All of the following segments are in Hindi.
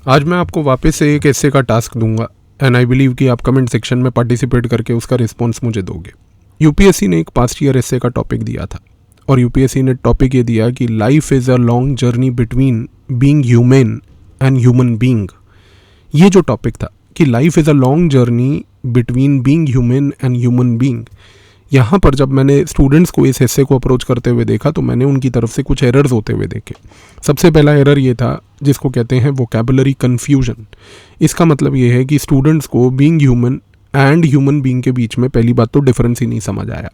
आज मैं आपको वापस से एक ऐसे का टास्क दूंगा एंड आई बिलीव कि आप कमेंट सेक्शन में पार्टिसिपेट करके उसका रिस्पॉन्स मुझे दोगे। यूपीएससी ने एक पास्ट ईयर ऐसे का टॉपिक दिया था और यूपीएससी ने टॉपिक ये दिया कि life is a long journey between being human and human being. ये जो टॉपिक था कि life is a long journey between being human and human being, यहाँ पर जब मैंने स्टूडेंट्स को इस हिस्से को अप्रोच करते हुए देखा तो मैंने उनकी तरफ से कुछ एरर्स होते हुए देखे। सबसे पहला एरर ये था जिसको कहते हैं वोकैबुलरी कन्फ्यूजन। इसका मतलब ये है कि स्टूडेंट्स को being human and human being के बीच में पहली बात तो डिफरेंस ही नहीं समझ आया।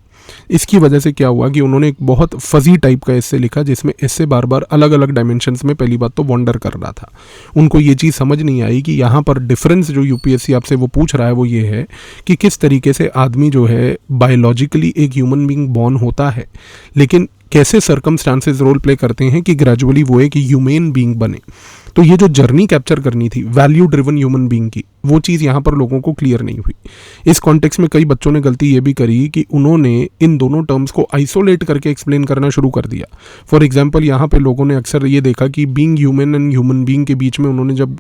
इसकी वजह से क्या हुआ कि उन्होंने एक बहुत फजी टाइप का एस्से लिखा जिसमें एस्से बार बार अलग अलग डायमेंशंस में पहली बात तो वॉन्डर कर रहा था। उनको ये चीज़ समझ नहीं आई कि यहाँ पर डिफरेंस जो यूपीएससी आपसे वो पूछ रहा है वो ये है कि किस तरीके से आदमी जो है बायोलॉजिकली एक ह्यूमन बीइंग बॉर्न होता है, लेकिन कैसे सर्कमस्टांसेस रोल प्ले करते हैं कि ग्रेजुअली वो एक ह्यूमन बीइंग बने। तो ये जो जर्नी कैप्चर करनी थी वैल्यू ड्रिवन ह्यूमन बीइंग की, वो चीज़ यहाँ पर लोगों को क्लियर नहीं हुई। इस कॉन्टेक्स्ट में कई बच्चों ने गलती ये भी करी कि उन्होंने इन दोनों टर्म्स को आइसोलेट करके एक्सप्लेन करना शुरू कर दिया। फॉर एग्जांपल यहाँ पे लोगों ने अक्सर ये देखा कि being human and human being के बीच में उन्होंने जब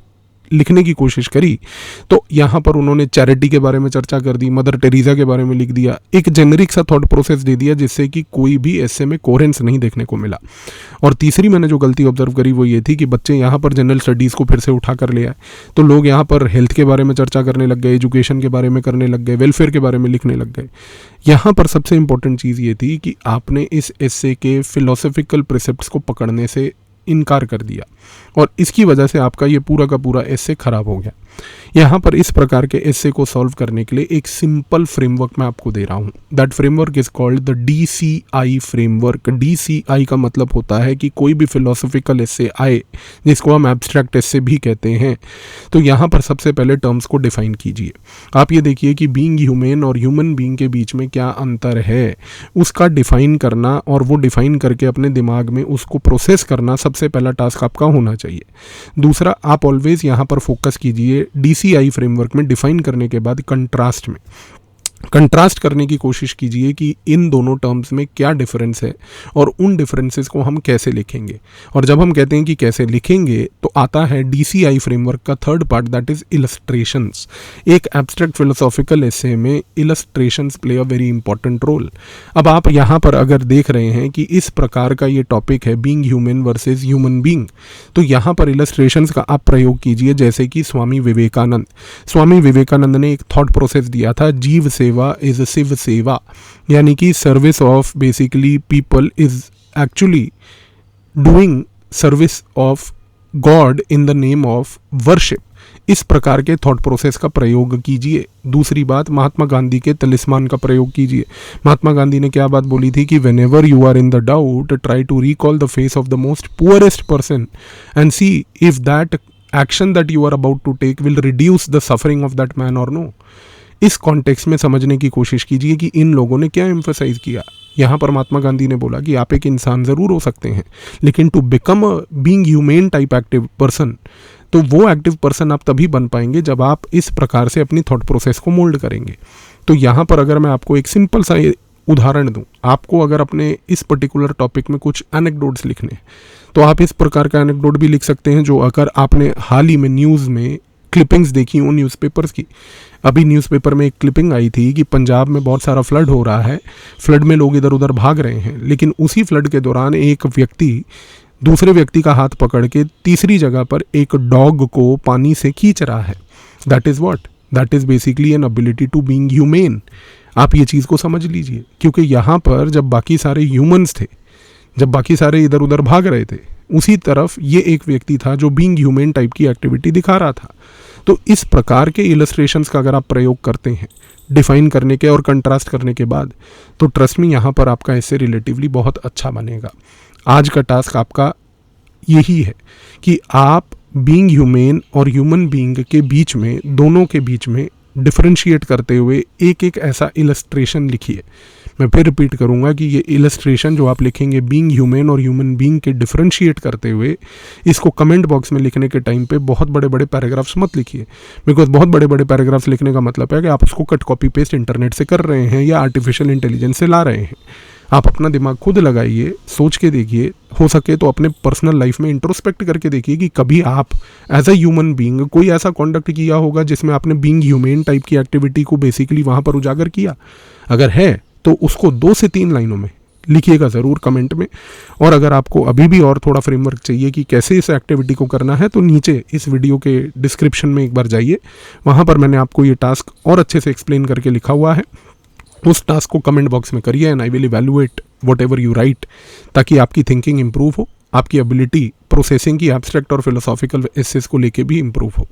लिखने की कोशिश करी तो यहाँ पर उन्होंने चैरिटी के बारे में चर्चा कर दी, मदर टेरेसा के बारे में लिख दिया, एक जेनरिक सा थॉट प्रोसेस दे दिया जिससे कि कोई भी ऐसे में कोहेरेंस नहीं देखने को मिला। और तीसरी मैंने जो गलती ऑब्जर्व करी वो ये थी कि बच्चे यहाँ पर जनरल स्टडीज़ को फिर से उठा कर ले आए। तो लोग यहाँ पर हेल्थ के बारे में चर्चा करने लग गए, एजुकेशन के बारे में करने लग गए, वेलफेयर के बारे में लिखने लग गए। यहाँ पर सबसे इंपॉर्टेंट चीज़ ये थी कि आपने इस एस्से के फिलोसफिकल प्रिसेप्ट्स को पकड़ने से इनकार कर दिया और इसकी वजह से आपका ये पूरा का पूरा एस्से खराब हो गया। यहाँ पर इस प्रकार के एस्से को सॉल्व करने के लिए एक सिंपल फ्रेमवर्क मैं आपको दे रहा हूँ। That framework is called the DCI framework. DCI का मतलब होता है कि कोई भी फिलोसफिकल एस्से आए जिसको हम एब्स्ट्रैक्ट एस्से भी कहते हैं, तो यहाँ पर सबसे पहले टर्म्स को डिफाइन कीजिए। आप ये देखिए कि बीइंग ह्यूमन और ह्यूमन बीइंग के बीच में क्या अंतर है उसका डिफाइन करना और वो डिफाइन करके अपने दिमाग में उसको प्रोसेस करना सबसे पहला टास्क आपका होना चाहिए। दूसरा, आप ऑलवेज यहाँ पर फोकस कीजिए DCI फ्रेमवर्क में डिफाइन करने के बाद कंट्रास्ट में कंट्रास्ट करने की कोशिश कीजिए कि इन दोनों टर्म्स में क्या डिफरेंस है और उन डिफरेंसेस को हम कैसे लिखेंगे। और जब हम कहते हैं कि कैसे लिखेंगे तो आता है DCI फ्रेमवर्क का third part, that is illustrations. एक एब्स्ट्रैक्ट फिलोसॉफिकल एस्से में illustrations play a very important role. अब आप यहाँ पर अगर देख रहे हैं कि इस प्रकार का ये टॉपिक है being human versus human being, तो यहाँ पर इलस्ट्रेशंस का आप प्रयोग कीजिए। जैसे कि स्वामी विवेकानंद ने एक थॉट प्रोसेस दिया था, जीव सेवा इज शिव सेवा, यानी कि service of basically people is actually doing service of God in the name of worship. इस प्रकार के थॉट प्रोसेस का प्रयोग कीजिए। दूसरी बात, महात्मा गांधी के तलिस्मान का प्रयोग कीजिए। महात्मा गांधी ने क्या बात बोली थी कि whenever you are in the doubt try to recall the face of the most poorest person and see if that action that you are about to take will reduce the suffering of that man और नो। इस कॉन्टेक्स्ट में समझने की कोशिश कीजिए कि इन लोगों ने क्या एम्फसाइज किया। यहाँ पर महात्मा गांधी ने बोला कि आप एक इंसान ज़रूर हो सकते हैं, लेकिन to become a being human type active person, तो वो एक्टिव पर्सन आप तभी बन पाएंगे जब आप इस प्रकार से अपनी थॉट प्रोसेस को मोल्ड करेंगे। तो यहाँ पर अगर मैं आपको एक सिंपल सा उदाहरण दूँ, आपको अगर अपने इस पर्टिकुलर टॉपिक में कुछ एनेक्डोट्स लिखने हैं तो आप इस प्रकार का एनेक्डोट भी लिख सकते हैं जो अगर आपने हाल ही में न्यूज़ में क्लिपिंग्स देखी हो न्यूज़पेपर्स की। अभी न्यूज़पेपर में एक क्लिपिंग आई थी कि पंजाब में बहुत सारा फ्लड हो रहा है, फ्लड में लोग इधर उधर भाग रहे हैं, लेकिन उसी फ्लड के दौरान एक व्यक्ति दूसरे व्यक्ति का हाथ पकड़ के तीसरी जगह पर एक डॉग को पानी से खींच रहा है। That is what? That is basically an ability to being human. आप ये चीज़ को समझ लीजिए, क्योंकि यहाँ पर जब बाकी सारे ह्यूमंस थे, जब बाकी सारे इधर उधर भाग रहे थे, उसी तरफ ये एक व्यक्ति था जो बीइंग ह्यूमन टाइप की एक्टिविटी दिखा रहा था। तो इस प्रकार के इलस्ट्रेशंस का अगर आप प्रयोग करते हैं डिफाइन करने के और कंट्रास्ट करने के बाद, तो ट्रस्ट मी यहाँ पर आपका इससे रिलेटिवली बहुत अच्छा बनेगा। आज का टास्क आपका यही है कि आप बीइंग ह्यूमन और ह्यूमन बीइंग के बीच में, दोनों के बीच में डिफरेंशिएट करते हुए एक एक ऐसा इलस्ट्रेशन लिखिए। मैं फिर रिपीट करूंगा कि ये इलस्ट्रेशन जो आप लिखेंगे बीइंग ह्यूमन और ह्यूमन बीइंग के डिफरेंशिएट करते हुए, इसको कमेंट बॉक्स में लिखने के टाइम पे बहुत बड़े बड़े पैराग्राफ्स मत लिखिए, बिकॉज बहुत बड़े बड़े पैराग्राफ्स लिखने का मतलब है कि आप उसको कट कॉपी पेस्ट इंटरनेट से कर रहे हैं या आर्टिफिशियल इंटेलिजेंस से ला रहे हैं। आप अपना दिमाग खुद लगाइए, सोच के देखिए, हो सके तो अपने पर्सनल लाइफ में इंट्रोस्पेक्ट करके देखिए कि कभी आप एज अ ह्यूमन बीइंग कोई ऐसा कॉन्डक्ट किया होगा जिसमें आपने बीइंग ह्यूमेन टाइप की एक्टिविटी को बेसिकली वहाँ पर उजागर किया। अगर है तो उसको 2 से 3 लाइनों में लिखिएगा ज़रूर कमेंट में। और अगर आपको अभी भी और थोड़ा फ्रेमवर्क चाहिए कि कैसे इस एक्टिविटी को करना है, तो नीचे इस वीडियो के डिस्क्रिप्शन में एक बार जाइए, वहाँ पर मैंने आपको ये टास्क और अच्छे से एक्सप्लेन करके लिखा हुआ है। उस टास्क को कमेंट बॉक्स में करिए and I will evaluate what ever you right, ताकि आपकी थिंकिंग इंप्रूव हो, आपकी एबिलिटी प्रोसेसिंग की एब्स्ट्रैक्ट और फिलोसॉफिकल एसेस को लेके भी इंप्रूव हो।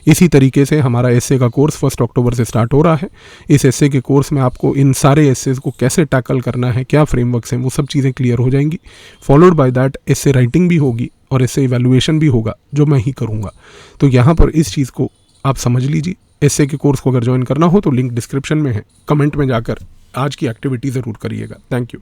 इसी तरीके से हमारा एस्से का कोर्स 1 अक्टूबर से स्टार्ट हो रहा है। इस एस्से के कोर्स में आपको इन सारे एसेस को कैसे टैकल करना है, क्या फ्रेमवर्क्स हैं, वो सब चीज़ें क्लियर हो जाएंगी। Followed by that essay writing भी होगी और एस्से इवैल्यूएशन भी होगा, जो मैं ही करूँगा। तो यहाँ पर इस चीज़ को आप समझ लीजिए। एस्से के कोर्स को अगर ज्वाइन करना हो तो लिंक डिस्क्रिप्शन में है, कमेंट में जाकर आज की एक्टिविटी ज़रूर करिएगा। Thank you.